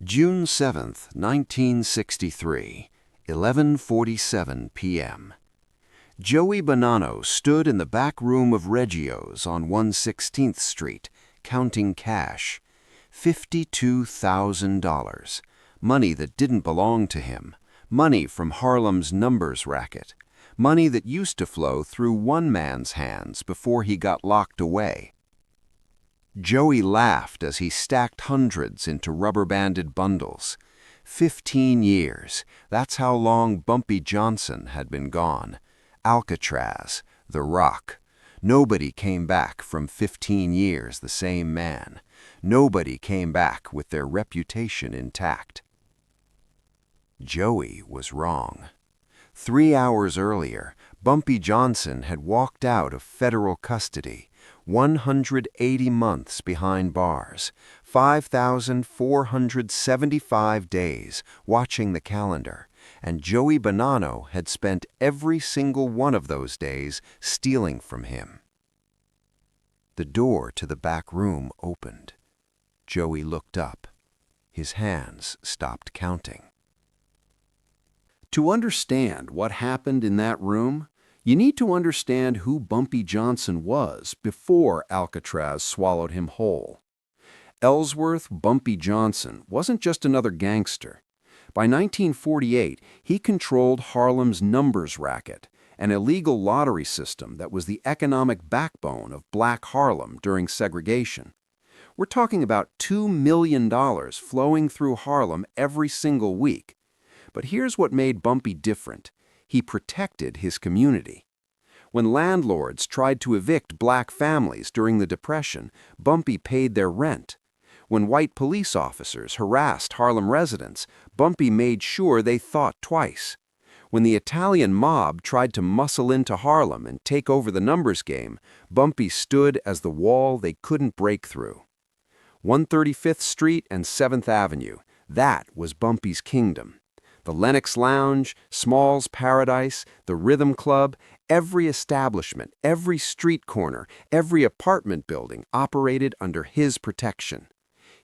June 7th, 1963, 11:47 p.m. Joey Bonanno stood in the back room of Reggio's on 116th Street, counting cash. $52,000. Money that didn't belong to him. Money from Harlem's numbers racket. Money that used to flow through one man's hands before he got locked away. Joey laughed as he stacked hundreds into rubber-banded bundles. 15 years, that's how long Bumpy Johnson had been gone. Alcatraz, the Rock. Nobody came back from 15 years the same man. Nobody came back with their reputation intact. Joey was wrong. 3 hours earlier, Bumpy Johnson had walked out of federal custody, 180 months behind bars, 5,475 days watching the calendar, and Joey Bonanno had spent every single one of those days stealing from him. The door to the back room opened. Joey looked up. His hands stopped counting. To understand what happened in that room, you need to understand who Bumpy Johnson was before Alcatraz swallowed him whole. Ellsworth Bumpy Johnson wasn't just another gangster. By 1948, he controlled Harlem's numbers racket, an illegal lottery system that was the economic backbone of Black Harlem during segregation. We're talking about $2 million flowing through Harlem every single week. But here's what made Bumpy different. He protected his community. When landlords tried to evict black families during the Depression, Bumpy paid their rent. When white police officers harassed Harlem residents, Bumpy made sure they thought twice. When the Italian mob tried to muscle into Harlem and take over the numbers game, Bumpy stood as the wall they couldn't break through. 135th Street and 7th Avenue, that was Bumpy's kingdom. The Lenox Lounge, Small's Paradise, the Rhythm Club, every establishment, every street corner, every apartment building operated under his protection.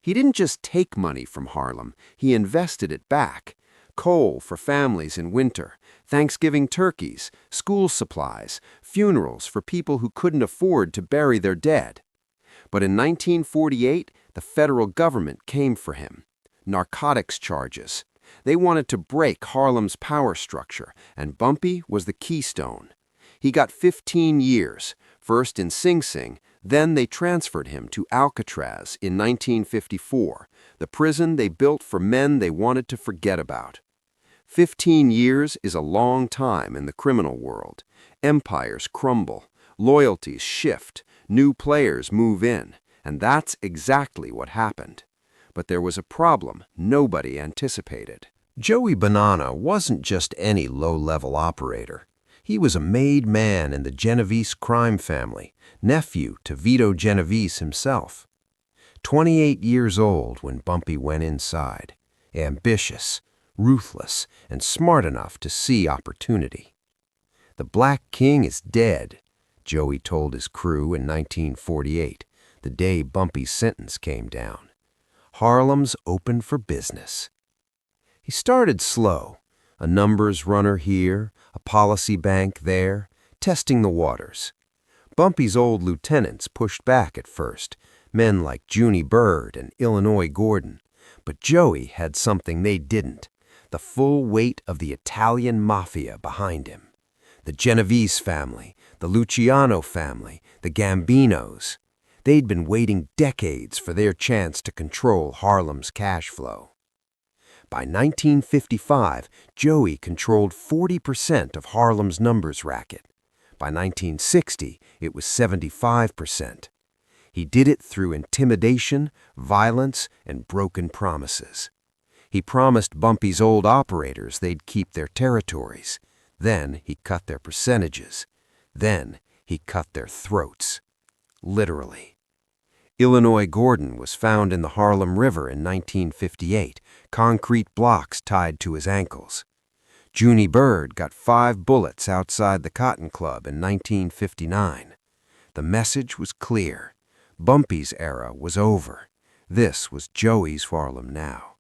He didn't just take money from Harlem, he invested it back. Coal for families in winter, Thanksgiving turkeys, school supplies, funerals for people who couldn't afford to bury their dead. But in 1948, the federal government came for him. Narcotics charges. They wanted to break Harlem's power structure, and Bumpy was the keystone. He got 15 years, first in Sing Sing, then they transferred him to Alcatraz in 1954, the prison they built for men they wanted to forget about. 15 years is a long time in the criminal world. Empires crumble, loyalties shift, new players move in, and that's exactly what happened. But there was a problem nobody anticipated. Joey Bonanno wasn't just any low-level operator. He was a made man in the Genovese crime family, nephew to Vito Genovese himself. 28 years old when Bumpy went inside, ambitious, ruthless, and smart enough to see opportunity. "The Black King is dead," Joey told his crew in 1948, the day Bumpy's sentence came down. Harlem's open for business. He started slow, a numbers runner here, a policy bank there, testing the waters. Bumpy's old lieutenants pushed back at first, men like Junie Bird and Illinois Gordon. But Joey had something they didn't, the full weight of the Italian Mafia behind him. The Genovese family, the Luciano family, the Gambinos. They'd been waiting decades for their chance to control Harlem's cash flow. By 1955, Joey controlled 40% of Harlem's numbers racket. By 1960, it was 75%. He did it through intimidation, violence, and broken promises. He promised Bumpy's old operators they'd keep their territories. Then he cut their percentages. Then he cut their throats. Literally. Illinois Gordon was found in the Harlem River in 1958, concrete blocks tied to his ankles. Junie Bird got 5 bullets outside the Cotton Club in 1959. The message was clear. Bumpy's era was over. This was Joey's Harlem now.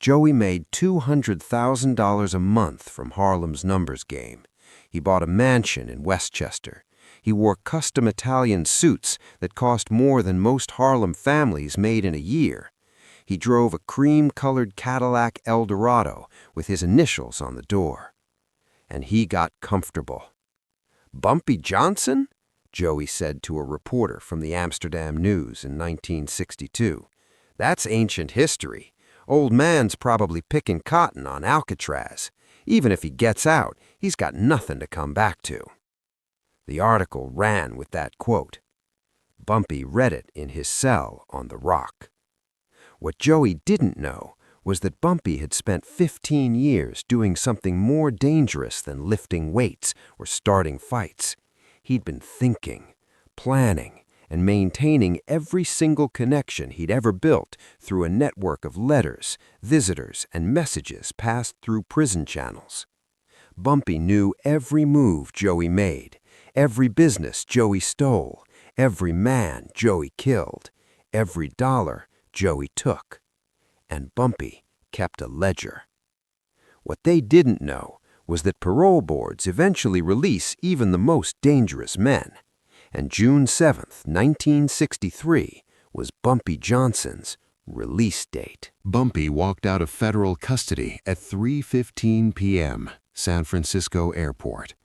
Joey made $200,000 a month from Harlem's numbers game. He bought a mansion in Westchester. He wore custom Italian suits that cost more than most Harlem families made in a year. He drove a cream-colored Cadillac Eldorado with his initials on the door. And he got comfortable. "Bumpy Johnson?" Joey said to a reporter from the Amsterdam News in 1962. "That's ancient history. Old man's probably picking cotton on Alcatraz. Even if he gets out, he's got nothing to come back to." The article ran with that quote. Bumpy read it in his cell on the Rock. What Joey didn't know was that Bumpy had spent 15 years doing something more dangerous than lifting weights or starting fights. He'd been thinking, planning, and maintaining every single connection he'd ever built through a network of letters, visitors, and messages passed through prison channels. Bumpy knew every move Joey made, every business Joey stole, every man Joey killed, every dollar Joey took. And Bumpy kept a ledger. What they didn't know was that parole boards eventually release even the most dangerous men. And June 7th, 1963, was Bumpy Johnson's release date. Bumpy walked out of federal custody at 3:15 p.m., San Francisco Airport.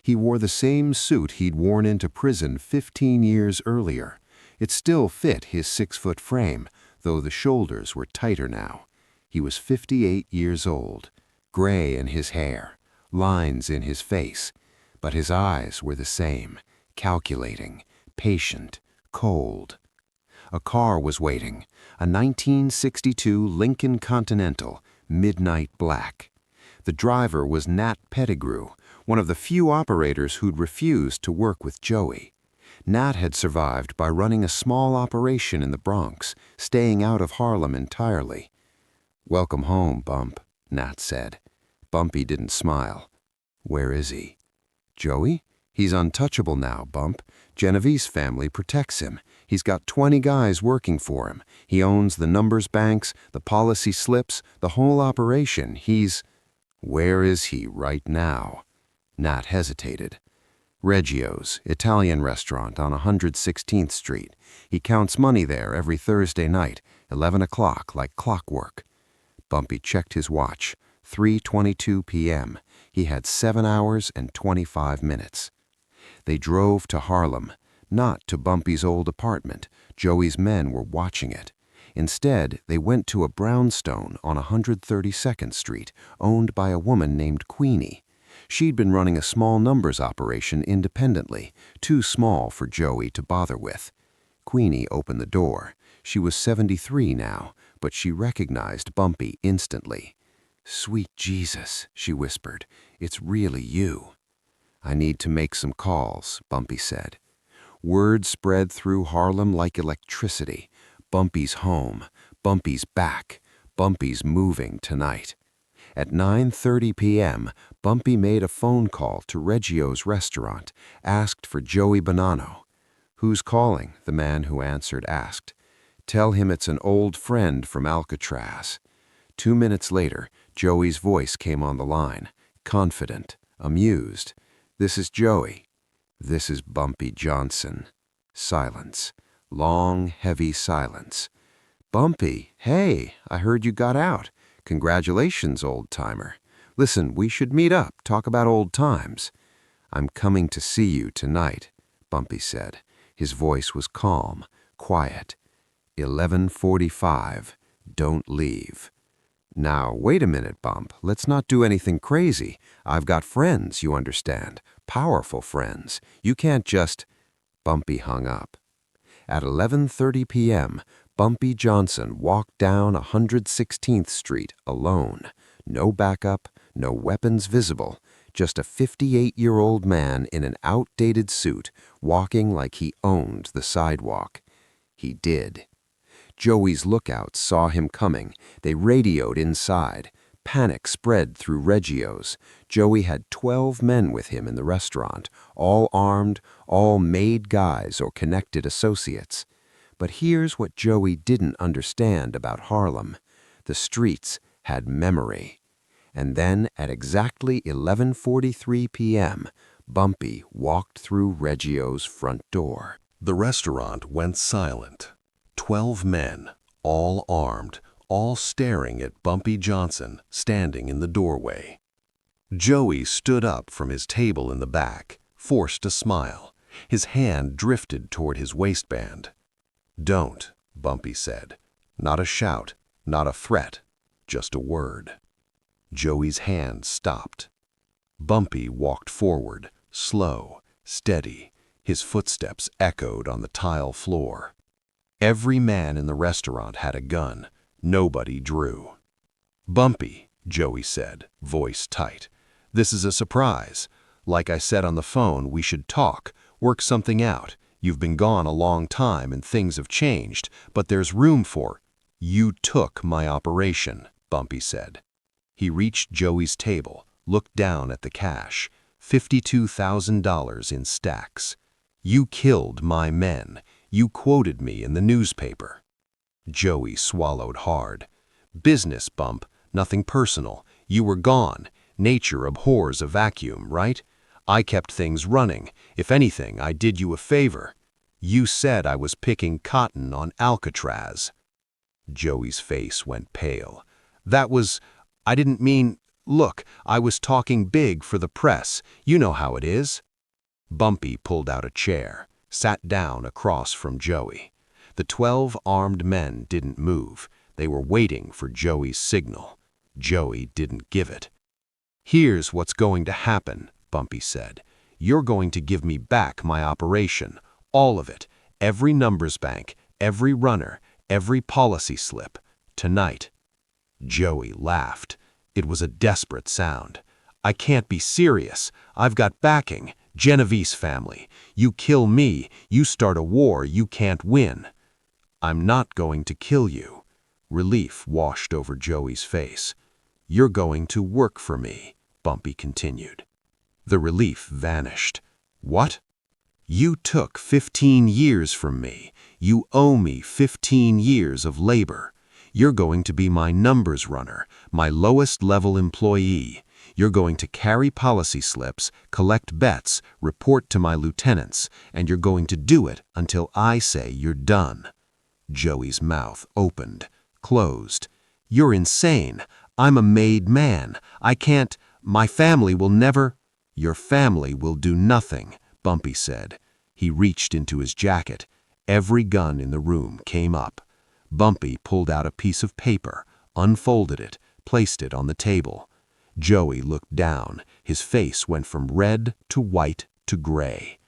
He wore the same suit he'd worn into prison 15 years earlier. It still fit his 6-foot frame, though the shoulders were tighter now. He was 58 years old, gray in his hair, lines in his face, but his eyes were the same, calculating, patient, cold. A car was waiting, a 1962 Lincoln Continental, midnight black. The driver was Nat Pettigrew, one of the few operators who'd refused to work with Joey. Nat had survived by running a small operation in the Bronx, staying out of Harlem entirely. "Welcome home, Bump," Nat said. Bumpy didn't smile. "Where is he?" "Joey? He's untouchable now, Bump. Geneviese's family protects him. He's got 20 guys working for him. He owns the numbers banks, the policy slips, the whole operation. He's—" "Where is he right now?" Nat hesitated. "Reggio's, Italian restaurant on 116th Street. He counts money there every Thursday night, 11 o'clock, like clockwork." Bumpy checked his watch. 3:22 p.m. He had 7 hours and 25 minutes. They drove to Harlem, not to Bumpy's old apartment. Joey's men were watching it. Instead, they went to a brownstone on 132nd Street, owned by a woman named Queenie. She'd been running a small numbers operation independently, too small for Joey to bother with. Queenie opened the door. She was 73 now, but she recognized Bumpy instantly. "Sweet Jesus," she whispered, "it's really you." "I need to make some calls," Bumpy said. Word spread through Harlem like electricity. Bumpy's home. Bumpy's back. Bumpy's moving tonight. At 9:30 p.m., Bumpy made a phone call to Reggio's restaurant, asked for Joey Bonanno. "Who's calling?" the man who answered asked. "Tell him it's an old friend from Alcatraz." 2 minutes later, Joey's voice came on the line, confident, amused. "This is Joey." "This is Bumpy Johnson." Silence. Long, heavy silence. "Bumpy, hey, I heard you got out. Congratulations, old-timer. Listen, we should meet up, talk about old times." "I'm coming to see you tonight," Bumpy said. His voice was calm, quiet. 11:45. Don't leave. "Now, wait a minute, Bump. Let's not do anything crazy. I've got friends, you understand. Powerful friends. You can't just—" Bumpy hung up. At 11:30 p.m., Bumpy Johnson walked down 116th Street alone. No backup, no weapons visible, just a 58-year-old man in an outdated suit walking like he owned the sidewalk. He did. Joey's lookouts saw him coming. They radioed inside. Panic spread through Reggio's. Joey had 12 men with him in the restaurant, all armed, all made guys or connected associates. But here's what Joey didn't understand about Harlem. The streets had memory. And then at exactly 11:43 p.m., Bumpy walked through Reggio's front door. The restaurant went silent. 12 men, all armed, all staring at Bumpy Johnson standing in the doorway. Joey stood up from his table in the back, forced a smile. His hand drifted toward his waistband. "Don't," Bumpy said. Not a shout, not a threat, just a word. Joey's hand stopped. Bumpy walked forward, slow, steady. His footsteps echoed on the tile floor. Every man in the restaurant had a gun. Nobody drew. "Bumpy," Joey said, voice tight. "This is a surprise. Like I said on the phone, we should talk, work something out. You've been gone a long time and things have changed, but there's room for—" "You took my operation," Bumpy said. He reached Joey's table, looked down at the cash, $52,000 in stacks. "You killed my men. You quoted me in the newspaper." Joey swallowed hard. "Business, Bump, nothing personal. You were gone. Nature abhors a vacuum, right? I kept things running. If anything, I did you a favor. You said I was picking cotton on Alcatraz." Joey's face went pale. I didn't mean— Look, I was talking big for the press. You know how it is." Bumpy pulled out a chair, sat down across from Joey. The 12 armed men didn't move. They were waiting for Joey's signal. Joey didn't give it. "Here's what's going to happen," Bumpy said. "You're going to give me back my operation, all of it, every numbers bank, every runner, every policy slip, tonight." Joey laughed. It was a desperate sound. "I can't be serious. I've got backing, Genovese family. You kill me, you start a war you can't win." "I'm not going to kill you." Relief washed over Joey's face. "You're going to work for me," Bumpy continued. The relief vanished. "What?" "You took 15 years from me. You owe me 15 years of labor. You're going to be my numbers runner, my lowest level employee. You're going to carry policy slips, collect bets, report to my lieutenants, and you're going to do it until I say you're done." Joey's mouth opened, closed. "You're insane. I'm a made man. I can't— My family will never—" "Your family will do nothing," Bumpy said. He reached into his jacket. Every gun in the room came up. Bumpy pulled out a piece of paper, unfolded it, placed it on the table. Joey looked down. His face went from red to white to gray.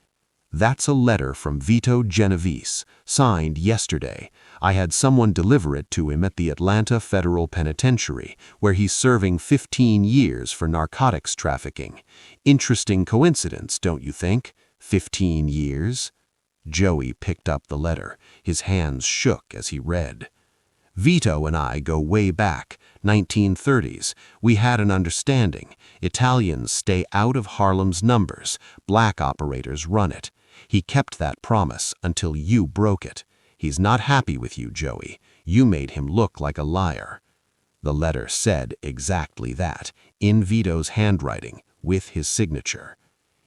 "That's a letter from Vito Genovese, signed yesterday. I had someone deliver it to him at the Atlanta Federal Penitentiary, where he's serving 15 years for narcotics trafficking. Interesting coincidence, don't you think? 15 years?" Joey picked up the letter. His hands shook as he read. "Vito and I go way back, 1930s. We had an understanding. Italians stay out of Harlem's numbers. Black operators run it. He kept that promise until you broke it. He's not happy with you, Joey. You made him look like a liar." The letter said exactly that, in Vito's handwriting, with his signature.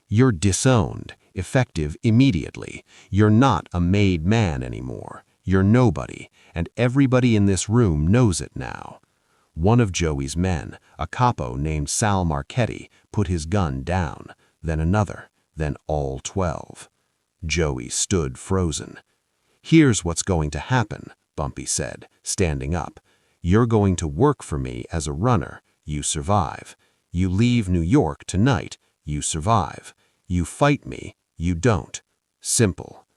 "You're disowned, effective immediately. You're not a made man anymore. You're nobody, and everybody in this room knows it now." One of Joey's men, a capo named Sal Marchetti, put his gun down, then another, then all 12. Joey stood frozen. "Here's what's going to happen," Bumpy said, standing up. "You're going to work for me as a runner. You survive. You leave New York tonight. You survive. You fight me. You don't. Simple."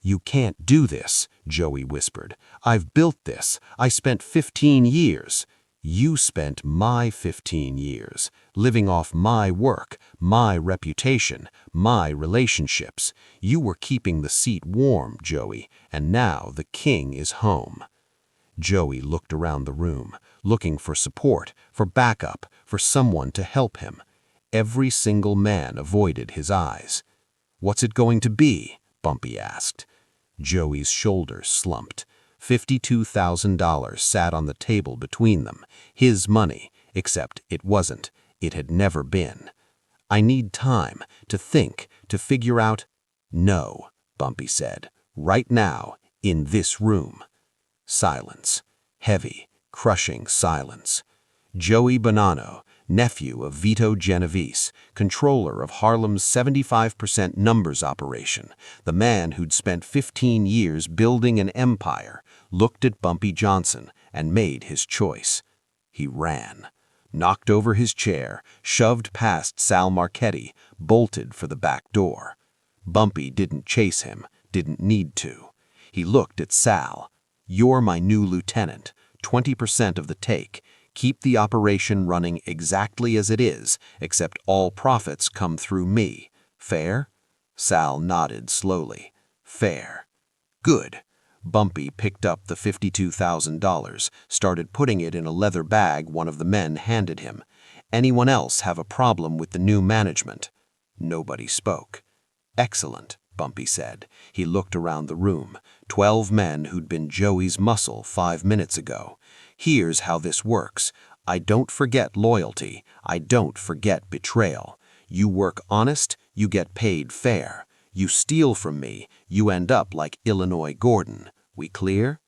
"You can't do this," Joey whispered. "I've built this. I spent 15 years. You spent my 15 years, living off my work, my reputation, my relationships. You were keeping the seat warm, Joey, and now the king is home." Joey looked around the room, looking for support, for backup, for someone to help him. Every single man avoided his eyes. "What's it going to be?" Bumpy asked. Joey's shoulders slumped. $52,000 sat on the table between them, his money, except it wasn't. It had never been. I need time to think, to figure out. No, Bumpy said, right now, in this room. Silence. Heavy, crushing silence. Joey Bonanno, nephew of Vito Genovese, controller of Harlem's 75% numbers operation, the man who'd spent 15 years building an empire, looked at Bumpy Johnson and made his choice. He ran, knocked over his chair, shoved past Sal Marchetti, bolted for the back door. Bumpy didn't chase him, didn't need to. He looked at Sal. "You're my new lieutenant, 20% of the take. Keep the operation running exactly as it is, except all profits come through me. Fair?" Sal nodded slowly. "Fair." "Good." Bumpy picked up the $52,000, started putting it in a leather bag one of the men handed him. "Anyone else have a problem with the new management?" Nobody spoke. "Excellent," Bumpy said. He looked around the room. 12 men who'd been Joey's muscle 5 minutes ago. "Here's how this works. I don't forget loyalty. I don't forget betrayal. You work honest, you get paid fair. You steal from me, you end up like Illinois Gordon. We clear?"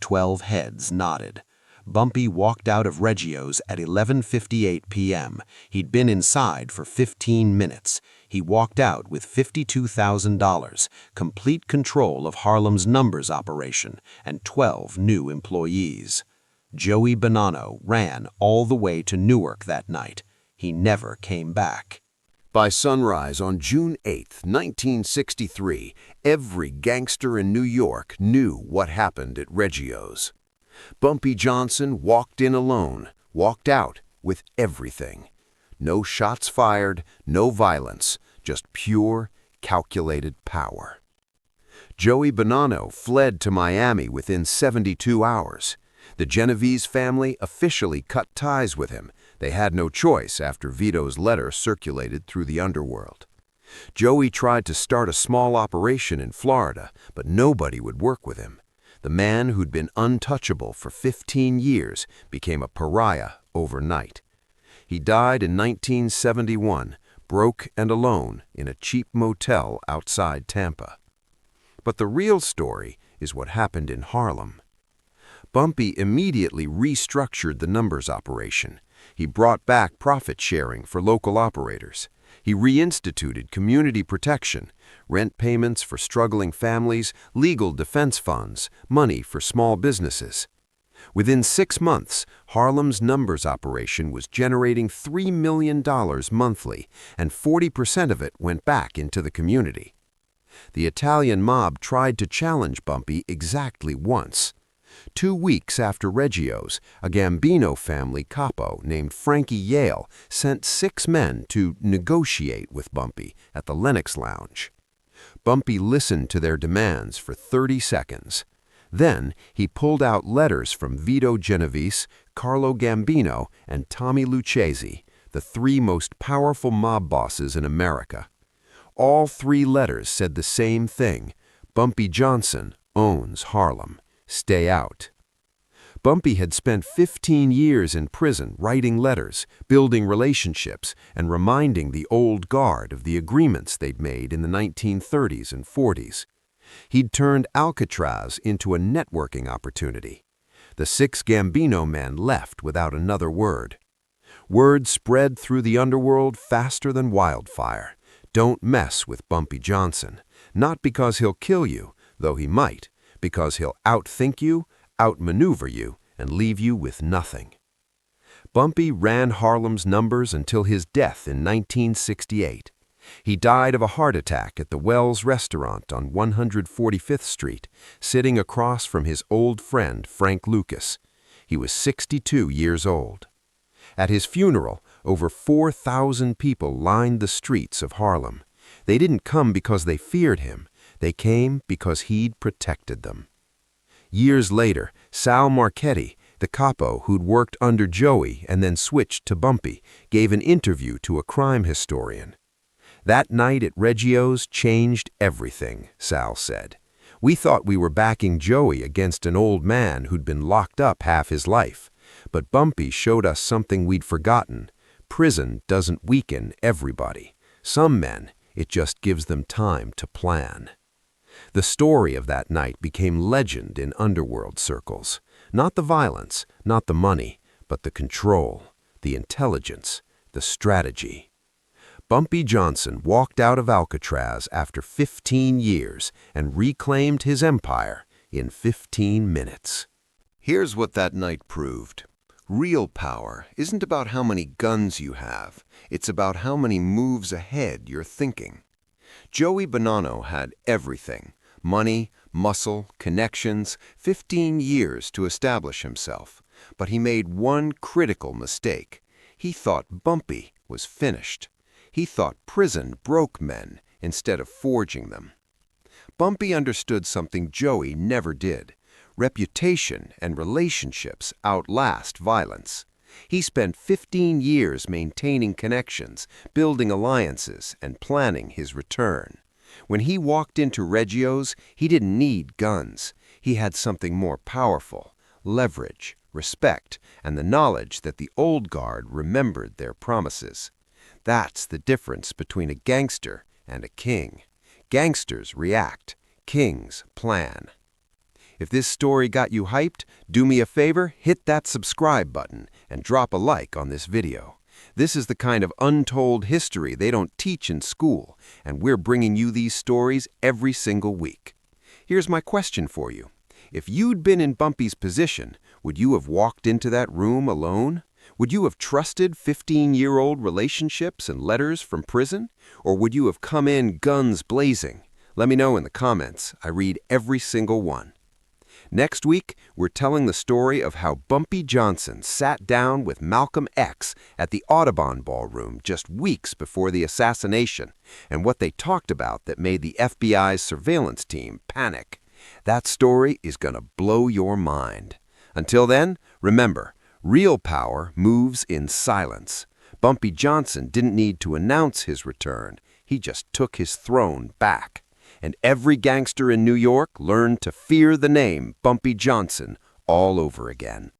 12 heads nodded. Bumpy walked out of Reggio's at 11:58 p.m. He'd been inside for 15 minutes. He walked out with $52,000, complete control of Harlem's numbers operation, and 12 new employees. Joey Bonanno ran all the way to Newark that night. He never came back. By sunrise on June 8, 1963, every gangster in New York knew what happened at Reggio's. Bumpy Johnson walked in alone, walked out with everything. No shots fired, no violence, just pure, calculated power. Joey Bonanno fled to Miami within 72 hours. The Genovese family officially cut ties with him. They had no choice after Vito's letter circulated through the underworld. Joey tried to start a small operation in Florida, but nobody would work with him. The man who'd been untouchable for 15 years became a pariah overnight. He died in 1971, broke and alone in a cheap motel outside Tampa. But the real story is what happened in Harlem. Bumpy immediately restructured the numbers operation. He brought back profit sharing for local operators. He reinstituted community protection, rent payments for struggling families, legal defense funds, money for small businesses. Within 6 months, Harlem's numbers operation was generating $3 million monthly, and 40% of it went back into the community. The Italian mob tried to challenge Bumpy exactly once. 2 weeks after Reggio's, a Gambino family capo named Frankie Yale sent 6 men to negotiate with Bumpy at the Lenox Lounge. Bumpy listened to their demands for 30 seconds. Then he pulled out letters from Vito Genovese, Carlo Gambino, and Tommy Lucchese, the 3 most powerful mob bosses in America. All 3 letters said the same thing: Bumpy Johnson owns Harlem. Stay out. Bumpy had spent 15 years in prison writing letters, building relationships, and reminding the old guard of the agreements they'd made in the 1930s and 40s. He'd turned Alcatraz into a networking opportunity. The 6 Gambino men left without another word. Word spread through the underworld faster than wildfire. Don't mess with Bumpy Johnson. Not because he'll kill you, though he might, because he'll outthink you, outmaneuver you, and leave you with nothing. Bumpy ran Harlem's numbers until his death in 1968. He died of a heart attack at the Wells restaurant on 145th Street, sitting across from his old friend Frank Lucas. He was 62 years old. At his funeral, over 4,000 people lined the streets of Harlem. They didn't come because they feared him. They came because he'd protected them. Years later, Sal Marchetti, the capo who'd worked under Joey and then switched to Bumpy, gave an interview to a crime historian. "That night at Reggio's changed everything," Sal said. We thought we were backing Joey against an old man who'd been locked up half his life. But Bumpy showed us something we'd forgotten. Prison doesn't weaken everybody. Some men, it just gives them time to plan. The story of that night became legend in underworld circles. Not the violence, not the money, but the control, the intelligence, the strategy. Bumpy Johnson walked out of Alcatraz after 15 years and reclaimed his empire in 15 minutes. Here's what that night proved. Real power isn't about how many guns you have. It's about how many moves ahead you're thinking. Joey Bonanno had everything: money, muscle, connections, 15 years to establish himself. But he made one critical mistake. He thought Bumpy was finished. He thought prison broke men instead of forging them. Bumpy understood something Joey never did. Reputation and relationships outlast violence. He spent 15 years maintaining connections, building alliances, and planning his return. When he walked into Reggio's, he didn't need guns. He had something more powerful: leverage, respect, and the knowledge that the old guard remembered their promises. That's the difference between a gangster and a king. Gangsters react, kings plan. If this story got you hyped, do me a favor, hit that subscribe button and drop a like on this video. This is the kind of untold history they don't teach in school, and we're bringing you these stories every single week. Here's my question for you. If you'd been in Bumpy's position, would you have walked into that room alone? Would you have trusted 15-year-old relationships and letters from prison? Or would you have come in guns blazing? Let me know in the comments. I read every single one. Next week, we're telling the story of how Bumpy Johnson sat down with Malcolm X at the Audubon Ballroom just weeks before the assassination, and what they talked about that made the FBI's surveillance team panic. That story is gonna blow your mind. Until then, remember, real power moves in silence. Bumpy Johnson didn't need to announce his return. He just took his throne back. And every gangster in New York learned to fear the name Bumpy Johnson all over again.